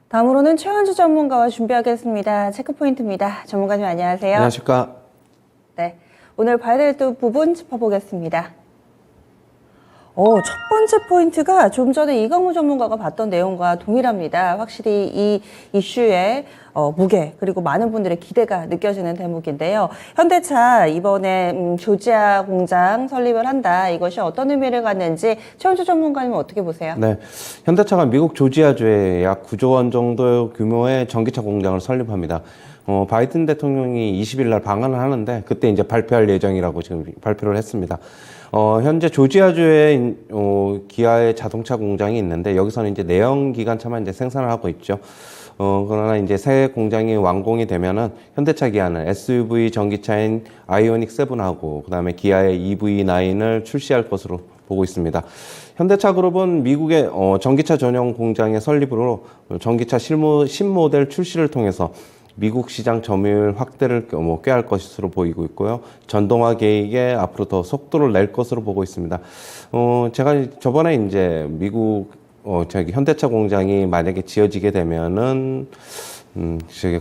다음으로는 최원주 전문가와 준비하겠습니다. 체크포인트입니다. 전문가님 안녕하세요. 안녕하십니까. 네, 오늘 봐야 될 또 부분 짚어보겠습니다. 첫 번째 포인트가 좀 전에 이강우 전문가가 봤던 내용과 동일합니다. 확실히 이 이슈의 무게 그리고 많은 분들의 기대가 느껴지는 대목인데요. 현대차 이번에 조지아 공장 설립을 한다. 이것이 어떤 의미를 갖는지 최원주 전문가님은 어떻게 보세요? 네, 현대차가 미국 조지아주에 약 9조 원 정도 규모의 전기차 공장을 설립합니다. 바이든 대통령이 20일 날 방한을 하는데 그때 이제 발표할 예정이라고 지금 발표를 했습니다. 현재 조지아주에 기아의 자동차 공장이 있는데 여기서는 이제 내연 기관차만 이제 생산을 하고 있죠. 그러나 이제 새 공장이 완공이 되면은 현대차 기아는 SUV 전기차인 아이오닉 7하고 그다음에 기아의 EV9을 출시할 것으로 보고 있습니다. 현대차 그룹은 미국의 전기차 전용 공장의 설립으로 전기차 신모델 출시를 통해서 미국 시장 점유율 확대를 꾀할 것으로 보이고 있고요. 전동화 계획에 앞으로 더 속도를 낼 것으로 보고 있습니다. 제가 저번에 이제 미국 현대차 공장이 만약에 지어지게 되면은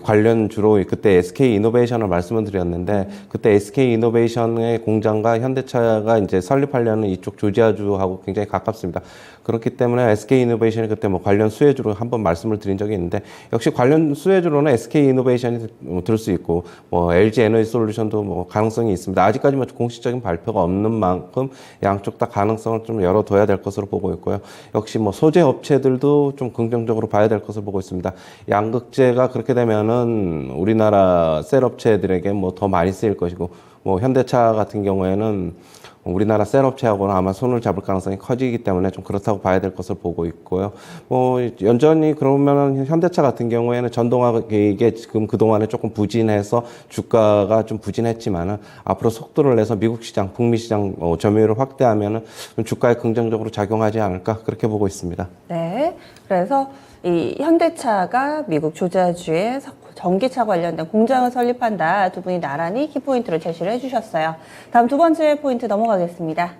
관련 주로 그때 SK 이노베이션을 말씀을 드렸는데 그때 SK 이노베이션의 공장과 현대차가 이제 설립하려는 이쪽 조지아주하고 굉장히 가깝습니다. 그렇기 때문에 SK 이노베이션이 그때 뭐 관련 수혜주로 한번 말씀을 드린 적이 있는데 역시 관련 수혜주로는 SK 이노베이션이 들 수 있고 뭐 LG 에너지 솔루션도 뭐 가능성이 있습니다. 아직까지 뭐 공식적인 발표가 없는 만큼 양쪽 다 가능성을 좀 열어둬야 될 것으로 보고 있고요. 역시 뭐 소재 업체들도 좀 긍정적으로 봐야 될 것으로 보고 있습니다. 양극재가 그렇게 되면은 우리나라 셀 업체들에게 뭐 더 많이 쓰일 것이고 뭐 현대차 같은 경우에는 우리나라 셀 업체하고는 아마 손을 잡을 가능성이 커지기 때문에 좀 그렇다고 봐야 될 것을 보고 있고요. 뭐 여전히 그러면은 현대차 같은 경우에는 전동화 계획에 지금 그동안에 조금 부진해서 주가가 좀 부진했지만은 앞으로 속도를 내서 미국 시장, 북미 시장 점유율을 확대하면은 좀 주가에 긍정적으로 작용하지 않을까 그렇게 보고 있습니다. 네, 그래서 이 현대차가 미국 조지아주에 전기차 관련된 공장을 설립한다. 두 분이 나란히 키포인트를 제시를 해주셨어요. 다음 두 번째 포인트 넘어가겠습니다.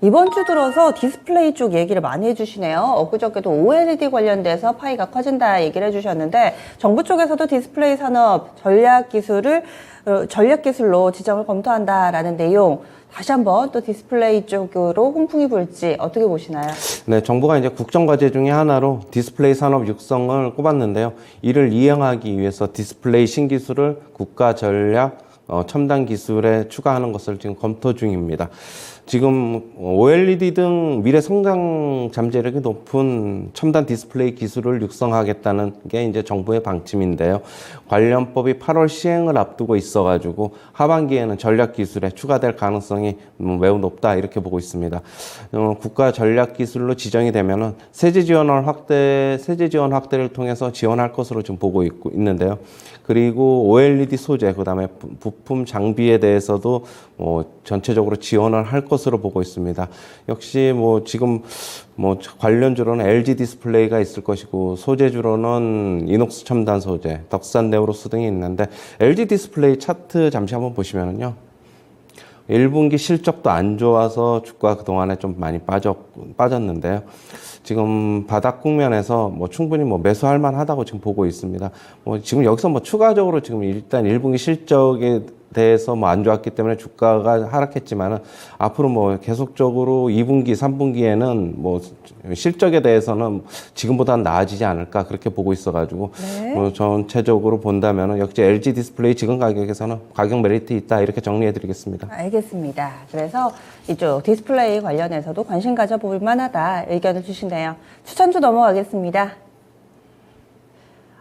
이번 주 들어서 디스플레이 쪽 얘기를 많이 해주시네요. 엊그저께도 OLED 관련돼서 파이가 커진다 얘기를 해주셨는데 정부 쪽에서도 디스플레이 산업 전략 기술로 지정을 검토한다라는 내용 다시 한번 또 디스플레이 쪽으로 훈풍이 불지 어떻게 보시나요? 네, 정부가 이제 국정과제 중에 하나로 디스플레이 산업 육성을 꼽았는데요. 이를 이행하기 위해서 디스플레이 신기술을 국가 전략 첨단 기술에 추가하는 것을 지금 검토 중입니다. 지금 OLED 등 미래 성장 잠재력이 높은 첨단 디스플레이 기술을 육성하겠다는 게 이제 정부의 방침인데요. 관련법이 8월 시행을 앞두고 있어가지고 하반기에는 전략 기술에 추가될 가능성이 매우 높다 이렇게 보고 있습니다. 국가 전략 기술로 지정이 되면은 세제 지원 확대를 통해서 지원할 것으로 지금 보고 있는데요. 그리고 OLED 소재, 그다음에 부품 장비에 대해서도 전체적으로 지원을 할 것으로 보고 있습니다. 역시 지금 관련주로는 LG 디스플레이가 있을 것이고 소재주로는 이녹스 첨단 소재, 덕산 네오로스 등이 있는데 LG 디스플레이 차트 잠시 한번 보시면은요. 1분기 실적도 안 좋아서 주가 그동안에 좀 많이 빠졌는데요. 지금 바닥 국면에서 충분히 매수할 만하다고 지금 보고 있습니다. 지금 여기서 추가적으로 지금 일단 1분기 실적에 대해서 안 좋았기 때문에 주가가 하락했지만은 앞으로 계속적으로 2분기, 3분기에는 실적에 대해서는 지금보다는 나아지지 않을까 그렇게 보고 있어가지고 네. 전체적으로 본다면은 역시 LG 디스플레이 지금 가격에서는 가격 메리트 있다 이렇게 정리해드리겠습니다. 알겠습니다. 그래서 이쪽 디스플레이 관련해서도 관심 가져볼 만하다 의견을 주시네요. 추천주 넘어가겠습니다.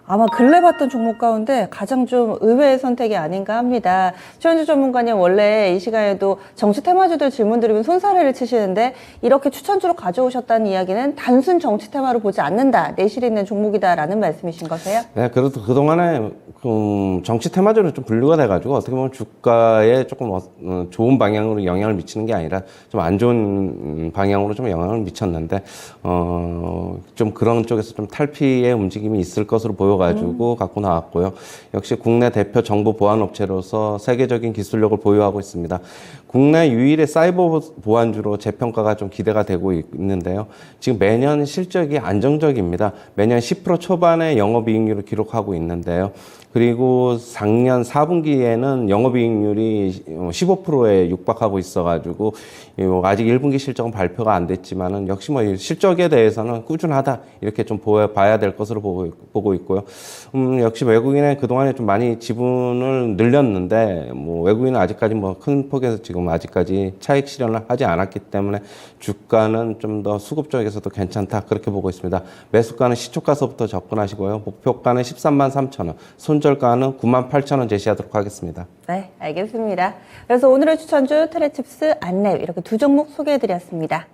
아마 근래 봤던 종목 가운데 가장 좀 의외의 선택이 아닌가 합니다. 최원주 전문가님 원래 이 시간에도 정치 테마주들 질문 드리면 손사래를 치시는데 이렇게 추천주로 가져오셨다는 이야기는 단순 정치 테마로 보지 않는다. 내실 있는 종목이다라는 말씀이신 거세요? 네, 그래도 그동안에 정치 테마주로 좀 분류가 돼가지고 어떻게 보면 주가에 조금 좋은 방향으로 영향을 미치는 게 아니라 좀 안 좋은 방향으로 좀 영향을 미쳤는데 좀 그런 쪽에서 좀 탈피의 움직임이 있을 것으로 보여가지고 갖고 나왔고요. 역시 국내 대표 정보 보안 업체로서 세계적인 기술력을 보유하고 있습니다. 국내 유일의 사이버 보안주로 재평가가 좀 기대가 되고 있는데요. 지금 매년 실적이 안정적입니다. 매년 10% 초반의 영업이익률을 기록하고 있는데요. 그리고 작년 4분기에는 영업이익률이 15%에 육박하고 있어가지고 아직 1분기 실적은 발표가 안 됐지만은 역시 뭐 실적에 대해서는 꾸준하다 이렇게 좀 봐야 될 것으로 보고 있고요. 역시 외국인은 그동안에 좀 많이 지분을 늘렸는데 뭐 외국인은 아직까지 뭐 큰 폭에서 지금 아직까지 차익 실현을 하지 않았기 때문에 주가는 좀 더 수급 쪽에서도 괜찮다 그렇게 보고 있습니다. 매수가는 시초가서부터 접근하시고요. 목표가는 13만 3천 원, 손절가는 9만 8천 원 제시하도록 하겠습니다. 네, 알겠습니다. 그래서 오늘의 추천주 테레칩스, 안랩 이렇게 두 종목 소개해드렸습니다.